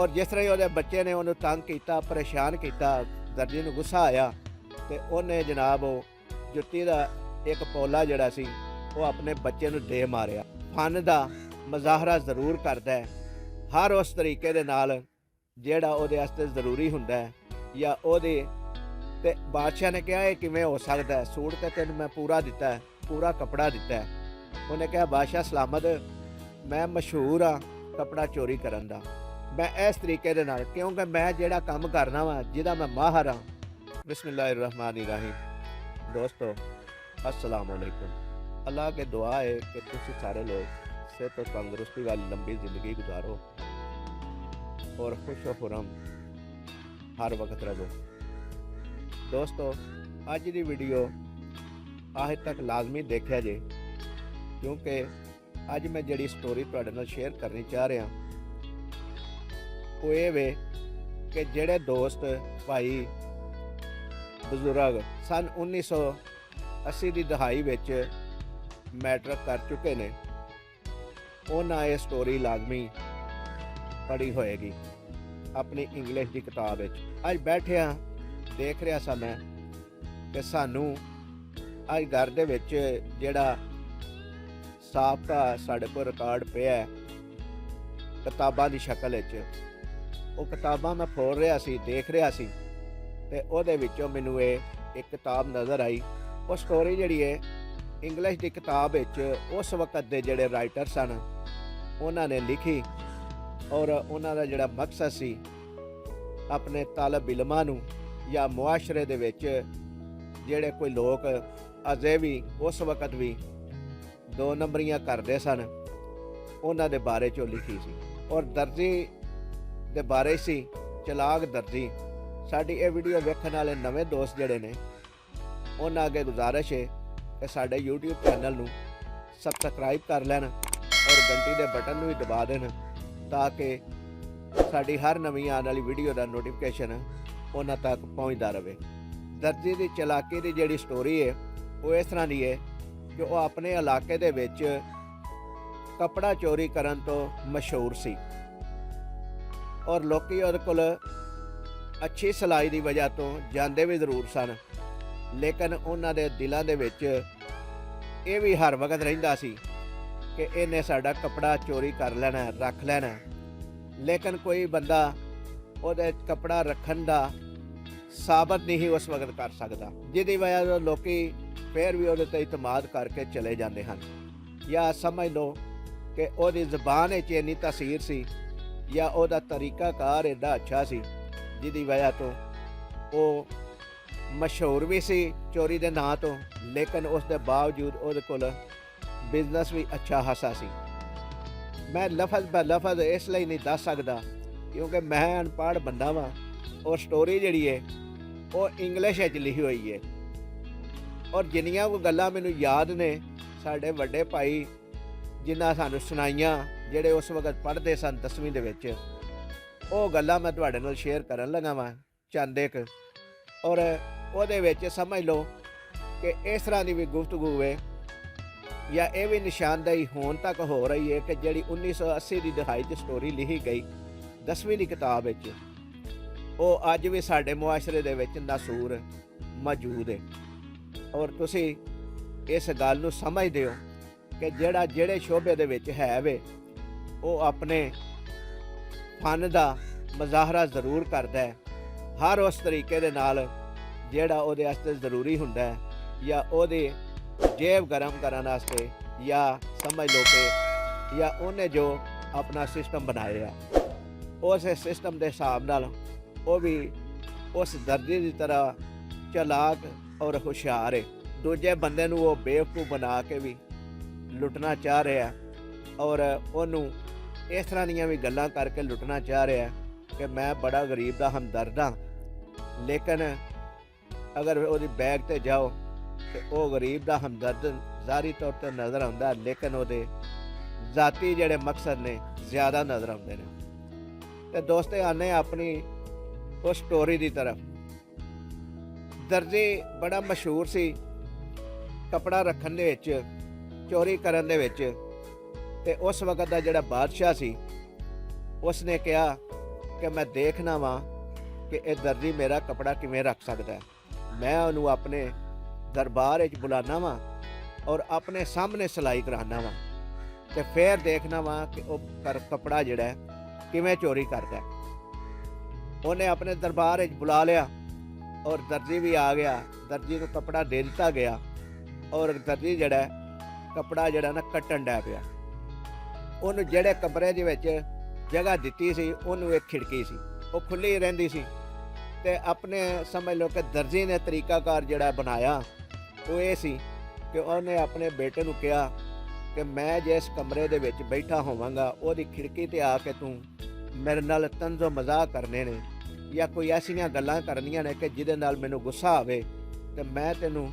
और जिस तरह ही ਉਹਦੇ ਬੱਚੇ ਨੇ ਉਹਨੂੰ ਤੰਗ ਕੀਤਾ, ਪਰੇਸ਼ਾਨ ਕੀਤਾ, ਦਰਜੀ ਨੂੰ ਗੁੱਸਾ ਆਇਆ ਤੇ ਉਹਨੇ ਜਨਾਬ ਉਹ ਜੁੱਤੀ ਦਾ ਇੱਕ ਪੋਲਾ ਜਿਹੜਾ ਸੀ ਉਹ ਆਪਣੇ ਬੱਚੇ ਨੂੰ ਦੇ ਮਾਰਿਆ। ਫਨ ਦਾ ਮੁਜ਼ਾਹਰਾ ਜ਼ਰੂਰ ਕਰਦਾ ਹੈ, ਹਰ ਉਸ ਤਰੀਕੇ ਦੇ ਨਾਲ ਜਿਹੜਾ ਉਹਦੇ ਵਾਸਤੇ ਜ਼ਰੂਰੀ ਹੁੰਦਾ ਹੈ ਜਾਂ ਉਹਦੇ। ਤੇ ਬਾਦਸ਼ਾਹ ਨੇ ਕਿਹਾ ਇਹ ਕਿਵੇਂ ਹੋ ਸਕਦਾ ਹੈ, ਸੂਟ ਤਾਂ ਤੈਨੂੰ ਮੈਂ ਪੂਰਾ ਦਿੱਤਾ ਹੈ, ਪੂਰਾ ਕੱਪੜਾ ਦਿੱਤਾ ਹੈ। ਉਹਨੇ ਕਿਹਾ ਬਾਦਸ਼ਾਹ ਸਲਾਮਤ, ਮੈਂ ਮਸ਼ਹੂਰ ਹਾਂ ਕੱਪੜਾ ਚੋਰੀ ਕਰਨ ਦਾ। मैं इस तरीके दे नाल क्योंकि मैं जिहड़ा काम करना वा जिहदा मैं माहिर हाँ। बिस्मिल्लाहिर्रहमानिर्रहीम। दोस्तों अस्सलाम वालेकुम। अल्लाह के दुआ है कि तुसी सारे लोग सेहत और तंदुरुस्ती वाली लंबी ज़िंदगी गुजारो और खुश व खुरम हर वक्त रहो। दोस्तों अज की वीडियो आखिर तक लाजमी देखा जे, क्योंकि अज मैं जिहड़ी स्टोरी तुहाडे नाल शेयर करनी चाह रहा वो ये वे कि जेड़े दोस्त भाई बजुर्ग सन 1980 की दहाई विच मैट्रिक कर चुके ने, उन्हें ये स्टोरी लाजमी पढ़ी होएगी अपनी इंग्लिश की किताब विच। अज बैठे देख रहा सा मैं कि सानू अज घर दे विच जेड़ा साबका साडे कोल रिकॉर्ड पिया किताबां की शक्ल विच, वो किताबां मैं फोड़ रहा सी, देख रहा सी ते ओहदे विचों मैनूं एक किताब नज़र आई। वो स्टोरी जिहड़ी है इंग्लिश की किताब विच उस वक्त दे जिहड़े राइटर सन उन्हां ने लिखी और उन्हां दा जिहड़ा मकसद सी अपने तालब इलमां नूं या मुआशरे दे विच जिहड़े कोई लोग अजे भी उस वक्त भी दो नंबरियां करदे सन उन्हां दे बारे चों लिखी सी। और दर्जी दे बारे सी, चलाक दर्जी। साडी ये वीडियो वेखण वाले नवे दोस्त जिहड़े ने उन्हां अगे गुजारिश है कि साडे यूट्यूब चैनल नूं सबसक्राइब कर लैन और घंटी दे बटन नूं भी दबा देन ताकि साडी हर नवीं आने वाली वीडियो दा नोटिफिकेशन उन्हां तक पहुंचदा रहे। दर्जी दी चलाकी दी जिहड़ी स्टोरी है वो इस तरह दी है कि वो अपने इलाके दे विच कपड़ा चोरी करन तो मशहूर सी और लोकी उहदे कोल अच्छी सिलाई की वजह तो जाते भी जरूर सन, लेकिन उन्हां दे दिलां दे विच ये भी हर वक्त रहिंदा सी कि इन्हें साडा कपड़ा चोरी कर लेना, रख लेना। लेकिन कोई बंदा उहदे कपड़ा रखन दा साबित नहीं उस वक्त कर सकता, जिहदी वजह तो लोकी फिर भी उहदे ते इतमाद करके चले जाते हैं। या समझ लो कि उहदी ज़बान विच इन्नी तासीर सी या उहदा तरीकाकार एडा अच्छा सी जिहदी वजह तो वो मशहूर भी सी चोरी दे नां तो, लेकिन उस दे बावजूद उहदे कोल बिजनेस भी अच्छा खासा सी। मैं लफज ब लफज इसलिए नहीं दस सकदा क्योंकि मैं अनपढ़ बंदा वां और स्टोरी जिहड़ी है वो इंग्लिश विच लिखी हुई है और जिन्नियां कोई गल्लां मैनूं याद ने साडे वड्डे भाई जिन्हां सानूं सुनाइयां ਜਿਹੜੇ उस वक्त पढ़ते सन 10वीं ਦੇ ਵਿੱਚ, ਉਹ ਗੱਲਾਂ मैं ਤੁਹਾਡੇ ਨਾਲ शेयर ਕਰਨ लगा ਵਾਂ चंद एक। और ਉਹਦੇ ਵਿੱਚ समझ लो कि इस तरह की भी गुफ्तगू है या ये भी निशानदेही होने तक हो रही है कि जिहड़ी 1980 की दहाई च स्टोरी लिखी गई 10वीं की किताब विच वो अज भी साडे मुआशरे दे विच नासूर मौजूद है। और तुसी इस गल नूं समझदे हो कि ਜਿਹੜੇ शोबे दे विच है वे वो अपने फन का मुजाहरा जरूर करता है, हर उस तरीके दे नाल जिहड़ा उहदे वास्ते जरूरी हुंदा है या उहदी जेब गरम करन वास्ते या समझ लो कि या उन्हें जो अपना सिस्टम बनाया उस सिस्टम के हिसाब नाल वो भी उस दर्जे की तरह चलाक और हुशियार है। दूजे बंदे नूं वो बेवकूफ़ बना के भी लुटना चाह रहा और उन्होंने इस तरह दियां भी गल्लां करके लुटना चाह रहा कि मैं बड़ा गरीब का हमदर्द हाँ, लेकिन अगर वो बैग ते जाओ तो वो गरीब का हमदर्द ज़ाहरी तौर पर नज़र आता, लेकिन वो ज़ाती जिहड़े मकसद ने ज़्यादा नज़र आते हैं। तो दोस्ते आने अपनी उस स्टोरी की तरफ। दर्जी बड़ा मशहूर सी कपड़ा रखन दे विच, चोरी करन दे विच। ते उस वक्त का जिहड़ा बादशाह सी उसने कहा कि मैं देखना वा कि ਇਹ ਦਰਜੀ ਮੇਰਾ कपड़ा किवें रख सकता है। मैं ਉਹਨੂੰ ਆਪਣੇ दरबार ਵਿੱਚ बुलाना वा और अपने सामने सिलाई कराना वा ਤੇ ਫਿਰ ਦੇਖਣਾ ਵਾ ਕਿ ਉਹ कपड़ा ਜਿਹੜਾ किवें चोरी करता है। ਉਹਨੇ ਆਪਣੇ दरबार ਵਿੱਚ बुला लिया और दर्जी भी आ गया। दर्जी को कपड़ा दे दिता गया और दर्जी ਜਿਹੜਾ कपड़ा ਜਿਹੜਾ ना ਕੱਟਣ ਡੈ ਪਿਆ। ਉਹਨੂੰ ਜਿਹੜੇ ਕਮਰੇ ਦੇ ਵਿੱਚ ਜਗ੍ਹਾ ਦਿੱਤੀ ਸੀ ਉਹਨੂੰ ਇੱਕ ਖਿੜਕੀ ਸੀ, ਉਹ ਖੁੱਲੀ ਰਹਿੰਦੀ ਸੀ। ਤੇ ਆਪਣੇ ਸਮਝ ਲਓ ਕਿ ਦਰਜੀ ਨੇ ਤਰੀਕਾਕਾਰ ਜਿਹੜਾ ਬਣਾਇਆ ਉਹ ਇਹ ਸੀ ਕਿ ਉਹਨੇ ਆਪਣੇ ਬੇਟੇ ਨੂੰ ਕਿਹਾ ਕਿ ਮੈਂ ਜਿਸ ਕਮਰੇ ਦੇ ਵਿੱਚ ਬੈਠਾ ਹੋਵਾਂਗਾ ਉਹਦੀ ਖਿੜਕੀ ਤੇ ਆ ਕੇ ਤੂੰ ਮੇਰੇ ਨਾਲ ਤੰਜ਼ੋ ਮਜ਼ਾਕ ਕਰਨੇ ਨੇ ਜਾਂ ਕੋਈ ਐਸੀਆਂ ਗੱਲਾਂ ਕਰਨੀਆਂ ਨੇ ਕਿ ਜਿਹਦੇ ਨਾਲ ਮੈਨੂੰ ਗੁੱਸਾ ਆਵੇ ਤੇ ਮੈਂ ਤੈਨੂੰ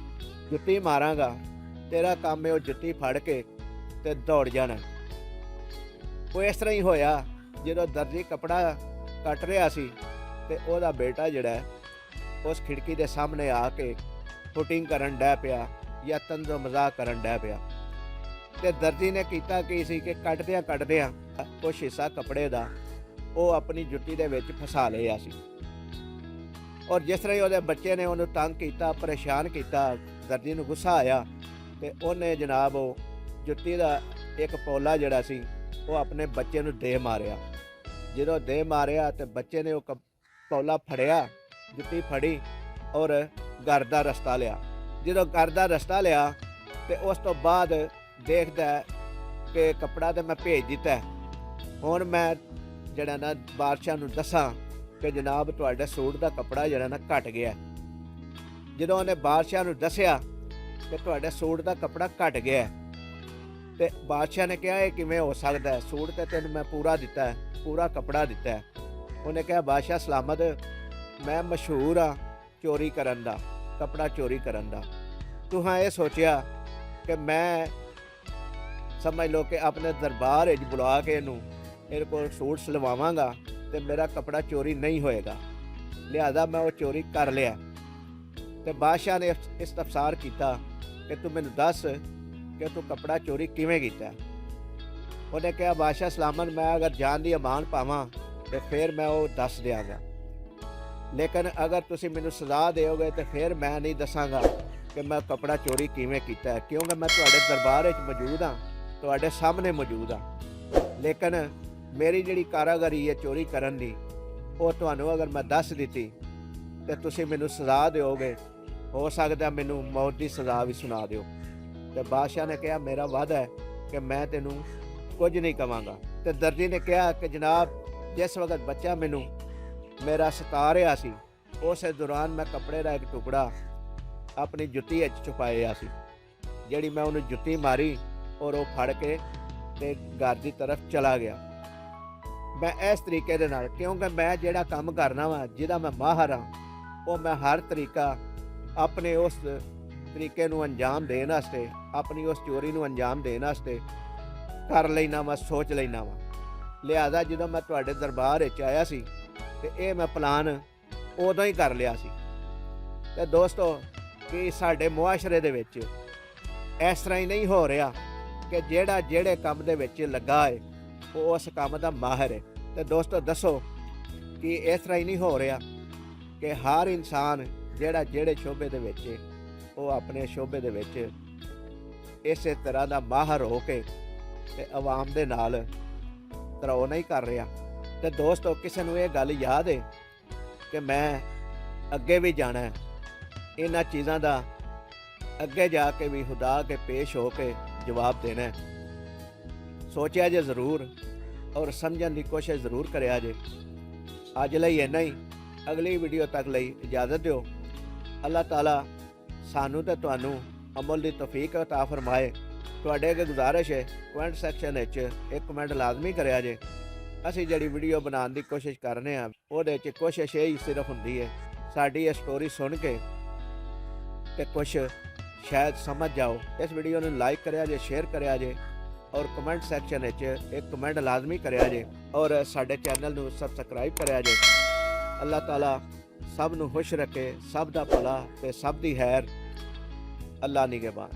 ਜੁੱਤੀ ਮਾਰਾਂਗਾ। ਤੇਰਾ ਕੰਮ ਹੈ ਉਹ ਜੁੱਤੀ ਫੜ ਕੇ ਤੇ ਦੌੜ ਜਾਣਾ। ਉਹ ਇਸ ਤਰ੍ਹਾਂ ਹੀ ਹੋਇਆ। ਜਦੋਂ ਦਰਜੀ ਕਪੜਾ ਕੱਟ ਰਿਹਾ ਸੀ ਤੇ ਉਹਦਾ ਬੇਟਾ ਜਿਹੜਾ ਉਸ ਖਿੜਕੀ ਦੇ ਸਾਹਮਣੇ ਆ ਕੇ ਫੁਟਿੰਗ ਕਰਨ ਡੈ ਪਿਆ ਜਾਂ ਤੰਜ਼ੋ ਮਜ਼ਾਕ ਕਰਨ ਡੈ ਪਿਆ। ਤੇ ਦਰਜੀ ਨੇ ਕੀਤਾ ਕੀ ਸੀ ਕਿ ਕੱਟਦਿਆਂ ਕੁਛ ਹਿੱਸਾ ਕੱਪੜੇ ਦਾ ਉਹ ਆਪਣੀ ਜੁੱਤੀ ਦੇ ਵਿੱਚ ਫਸਾ ਲਿਆ ਸੀ। ਔਰ ਜਿਸ ਤਰ੍ਹਾਂ ਹੀ ਉਹਦੇ ਬੱਚੇ ਨੇ ਉਹਨੂੰ ਤੰਗ ਕੀਤਾ, ਪਰੇਸ਼ਾਨ ਕੀਤਾ, ਦਰਜੀ ਨੂੰ ਗੁੱਸਾ ਆਇਆ ਤੇ ਉਹਨੇ ਜਨਾਬ ਉਹ ਜੁੱਤੀ ਦਾ ਇੱਕ ਪੌਲਾ ਜਿਹੜਾ ਸੀ ਉਹ ਆਪਣੇ ਬੱਚੇ ਨੂੰ ਦੇ ਮਾਰਿਆ। ਜਦੋਂ ਦੇ ਮਾਰਿਆ ਤੇ ਬੱਚੇ ਨੇ ਉਹ ਪੌਲਾ ਫੜਿਆ, ਜੁੱਤੀ ਫੜੀ ਔਰ ਘਰ ਦਾ ਰਸਤਾ ਲਿਆ। ਜਦੋਂ ਘਰ ਦਾ ਰਸਤਾ ਲਿਆ ਤੇ ਉਸ ਤੋਂ ਬਾਅਦ ਦੇਖਦਾ ਕਿ ਕੱਪੜਾ ਤੇ ਮੈਂ ਭੇਜ ਦਿੱਤਾ, ਹੁਣ ਮੈਂ ਜਿਹੜਾ ਨਾ ਬਾਦਸ਼ਾਹ ਨੂੰ ਦੱਸਾਂ ਕਿ ਜਨਾਬ ਤੁਹਾਡੇ ਸੂਟ ਦਾ ਕੱਪੜਾ ਜਿਹੜਾ ਨਾ ਘਟ ਗਿਆ। ਜਦੋਂ ਉਹਨੇ ਬਾਦਸ਼ਾਹ ਨੂੰ ਦੱਸਿਆ ਕਿ ਤੁਹਾਡੇ ਸੂਟ ਦਾ ਕੱਪੜਾ ਘਟ ਗਿਆ ਤੇ ਬਾਦਸ਼ਾਹ ਨੇ ਕਿਹਾ ਇਹ ਕਿਵੇਂ ਹੋ ਸਕਦਾ, ਸੂਟ ਤੇ ਤੈਨੂੰ ਮੈਂ ਪੂਰਾ ਦਿੱਤਾ ਹੈ, ਪੂਰਾ ਕੱਪੜਾ ਦਿੱਤਾ ਹੈ। ਉਹਨੇ ਕਿਹਾ ਬਾਦਸ਼ਾਹ ਸਲਾਮਤ, ਮੈਂ ਮਸ਼ਹੂਰ ਆ ਚੋਰੀ ਕਰਨ ਦਾ, ਕੱਪੜਾ ਚੋਰੀ ਕਰਨ ਦਾ। ਤੂੰ ਹਾਂ ਇਹ ਸੋਚਿਆ ਕਿ ਮੈਂ ਸਮਝ ਲਓ ਕਿ ਆਪਣੇ ਦਰਬਾਰ ਵਿੱਚ ਬੁਲਾ ਕੇ ਇਹਦੇ ਕੋਲ ਸੂਟ ਸਿਲਵਾਵਾਂਗਾ ਤੇ ਮੇਰਾ ਕੱਪੜਾ ਚੋਰੀ ਨਹੀਂ ਹੋਏਗਾ, ਲਿਹਾਜ਼ਾ ਮੈਂ ਉਹ ਚੋਰੀ ਕਰ ਲਿਆ। ਤੇ ਬਾਦਸ਼ਾਹ ਨੇ ਇਸਤਫਸਾਰ ਕੀਤਾ ਕਿ ਤੂੰ ਮੈਨੂੰ ਦੱਸ ਕਿ ਤੂੰ ਕੱਪੜਾ ਚੋਰੀ ਕਿਵੇਂ ਕੀਤਾ। ਉਹਨੇ ਕਿਹਾ ਬਾਦਸ਼ਾਹ ਸਲਾਮਤ, ਮੈਂ ਅਗਰ ਜਾਨ ਦੀ ਅਮਾਨ ਪਾਵਾਂ ਤੇ ਫਿਰ ਮੈਂ ਉਹ ਦੱਸ ਦਿਆਂਗਾ, ਲੇਕਿਨ ਅਗਰ ਤੁਸੀਂ ਮੈਨੂੰ ਸਜ਼ਾ ਦਿਓਗੇ ਤੇ ਫਿਰ ਮੈਂ ਨਹੀਂ ਦੱਸਾਂਗਾ ਕਿ ਮੈਂ ਕੱਪੜਾ ਚੋਰੀ ਕਿਵੇਂ ਕੀਤਾ, ਕਿਉਂਕਿ ਮੈਂ ਤੁਹਾਡੇ ਦਰਬਾਰ ਵਿੱਚ ਮੌਜੂਦ ਹਾਂ, ਤੁਹਾਡੇ ਸਾਹਮਣੇ ਮੌਜੂਦ ਹਾਂ। ਲੇਕਿਨ ਮੇਰੀ ਜਿਹੜੀ ਕਾਰਾਗਰੀ ਹੈ ਚੋਰੀ ਕਰਨ ਦੀ ਉਹ ਤੁਹਾਨੂੰ ਅਗਰ ਮੈਂ ਦੱਸ ਦਿੱਤੀ ਤੇ ਤੁਸੀਂ ਮੈਨੂੰ ਸਜ਼ਾ ਦਿਓਗੇ, ਹੋ ਸਕਦਾ ਮੈਨੂੰ ਮੌਤ ਦੀ ਸਜ਼ਾ ਵੀ ਸੁਣਾ ਦਿਓ। ਤੇ ਬਾਦਸ਼ਾਹ ਨੇ ਕਿਹਾ ਮੇਰਾ ਵਾਅਦਾ ਹੈ ਕਿ ਮੈਂ ਤੈਨੂੰ ਕੁਝ ਨਹੀਂ ਕਵਾਂਗਾ। ਤੇ ਦਰਜੀ ਨੇ ਕਿਹਾ ਕਿ ਜਨਾਬ ਜਿਸ ਵਕਤ ਬੱਚਾ ਮੈਨੂੰ ਮੇਰਾ ਸਤਾ ਰਿਹਾ ਸੀ ਉਸੇ ਦੌਰਾਨ ਮੈਂ ਕੱਪੜੇ ਦਾ ਇੱਕ ਟੁਕੜਾ ਆਪਣੀ ਜੁੱਤੀ ਵਿੱਚ ਛੁਪਾਇਆ ਸੀ, ਜਿਹੜੀ ਮੈਂ ਉਹਨੂੰ ਜੁੱਤੀ ਮਾਰੀ ਔਰ ਉਹ ਫੜ ਕੇ ਤੇ ਘਰ ਦੀ ਤਰਫ ਚਲਾ ਗਿਆ। ਮੈਂ ਇਸ ਤਰੀਕੇ ਦੇ ਨਾਲ, ਕਿਉਂਕਿ ਮੈਂ ਜਿਹੜਾ ਕੰਮ ਕਰਨਾ ਵਾ ਜਿਹਦਾ ਮੈਂ ਮਾਹਰ ਹਾਂ, ਉਹ ਮੈਂ ਹਰ ਤਰੀਕਾ ਆਪਣੇ ਉਸ ਤਰੀਕੇ ਨੂੰ ਅੰਜਾਮ ਦੇਣ ਵਾਸਤੇ, ਆਪਣੀ ਉਸ ਚੋਰੀ ਨੂੰ ਅੰਜਾਮ ਦੇਣ ਵਾਸਤੇ ਕਰ ਲੈਣਾ ਵਾ, ਸੋਚ ਲੈਣਾ ਵਾ। ਲਿਹਾਜ਼ਾ ਜਦੋਂ ਮੈਂ ਤੁਹਾਡੇ ਦਰਬਾਰ ਵਿੱਚ ਆਇਆ ਸੀ ਤੇ ਇਹ ਮੈਂ ਪਲਾਨ ਉਦੋਂ ਹੀ ਕਰ ਲਿਆ ਸੀ। ਤੇ ਦੋਸਤੋ ਕਿ ਸਾਡੇ ਮੁਆਸ਼ਰੇ ਦੇ ਵਿੱਚ ਇਸ ਤਰ੍ਹਾਂ ਹੀ ਨਹੀਂ ਹੋ ਰਿਹਾ ਕਿ ਜਿਹੜੇ ਕੰਮ ਦੇ ਵਿੱਚ ਲੱਗਾ ਹੈ ਉਹ ਉਸ ਕੰਮ ਦਾ ਮਾਹਿਰ ਹੈ। ਤੇ ਦੋਸਤੋ ਦੱਸੋ ਕਿ ਇਸ ਤਰ੍ਹਾਂ ਹੀ ਨਹੀਂ ਹੋ ਰਿਹਾ ਕਿ ਹਰ ਇਨਸਾਨ ਜਿਹੜੇ ਸ਼ੋਬੇ ਦੇ ਵਿੱਚ ਉਹ ਆਪਣੇ ਸ਼ੋਬੇ ਦੇ ਵਿੱਚ ਇਸੇ ਤਰ੍ਹਾਂ ਦਾ ਮਾਹਿਰ ਹੋ ਕੇ ਤੇ ਆਵਾਮ ਦੇ ਨਾਲ ਧਰੋ ਨਹੀਂ ਕਰ ਰਿਹਾ। ਤੇ ਦੋਸਤੋ ਕਿਸੇ ਨੂੰ ਇਹ ਗੱਲ ਯਾਦ ਹੈ ਕਿ ਮੈਂ ਅੱਗੇ ਵੀ ਜਾਣਾ ਹੈ, ਇਹਨਾਂ ਚੀਜ਼ਾਂ ਦਾ ਅੱਗੇ ਜਾ ਕੇ ਵੀ ਖੁਦਾ ਕੇ ਪੇਸ਼ ਹੋ ਕੇ ਜਵਾਬ ਦੇਣਾ ਹੈ। ਸੋਚਿਆ ਜੇ ਜ਼ਰੂਰ ਔਰ ਸਮਝਣ ਦੀ ਕੋਸ਼ਿਸ਼ ਜ਼ਰੂਰ ਕਰਿਆ ਜੇ। ਅੱਜ ਲਈ ਇੰਨਾ ਹੀ, ਅਗਲੀ ਵੀਡੀਓ ਤੱਕ ਲਈ ਇਜਾਜ਼ਤ ਦਿਓ। ਅੱਲਾਹ ਤਾਲਾ ਸਾਨੂੰ ਤੇ ਤੁਹਾਨੂੰ ਅਮਲ ਦੀ ਤੌਫੀਕ ਅਤਾ ਫਰਮਾਏ। ਤੁਹਾਡੇ ਅੱਗੇ ਗੁਜ਼ਾਰਿਸ਼ ਹੈ ਕਮੈਂਟ ਸੈਕਸ਼ਨ ਵਿੱਚ ਇੱਕ ਕਮੈਂਟ ਲਾਜ਼ਮੀ ਕਰਿਆ ਜੇ। ਅਸੀਂ ਜਿਹੜੀ ਵੀਡੀਓ ਬਣਾਉਣ ਦੀ ਕੋਸ਼ਿਸ਼ ਕਰਨੇ ਆ ਉਹਦੇ 'ਚ ਕੋਸ਼ਿਸ਼ ਇਹ ਹੀ ਸਿਰਫ ਹੁੰਦੀ ਹੈ ਸਾਡੀ ਇਹ ਸਟੋਰੀ ਸੁਣ ਕੇ ਤੇ ਕੁਛ ਸ਼ਾਇਦ ਸਮਝ ਜਾਓ। ਇਸ ਵੀਡੀਓ ਨੂੰ ਲਾਈਕ ਕਰਿਆ ਜੇ, ਸ਼ੇਅਰ ਕਰਿਆ ਜੇ ਔਰ ਕਮੈਂਟ ਸੈਕਸ਼ਨ ਵਿੱਚ ਇੱਕ ਕਮੈਂਟ ਲਾਜ਼ਮੀ ਕਰਿਆ ਜੇ ਔਰ ਸਾਡੇ ਚੈਨਲ ਨੂੰ ਸਬਸਕ੍ਰਾਈਬ ਕਰਿਆ ਜੇ। ਅੱਲਾਹ ਤਾਲਾ ਸਭ ਨੂੰ ਖੁਸ਼ ਰੱਖੇ, ਸਭ ਦਾ ਭਲਾ ਤੇ ਸਭ ਦੀ ਖੈਰ। ਅੱਲਾਹ ਨਿਗਹਿਬਾਨ।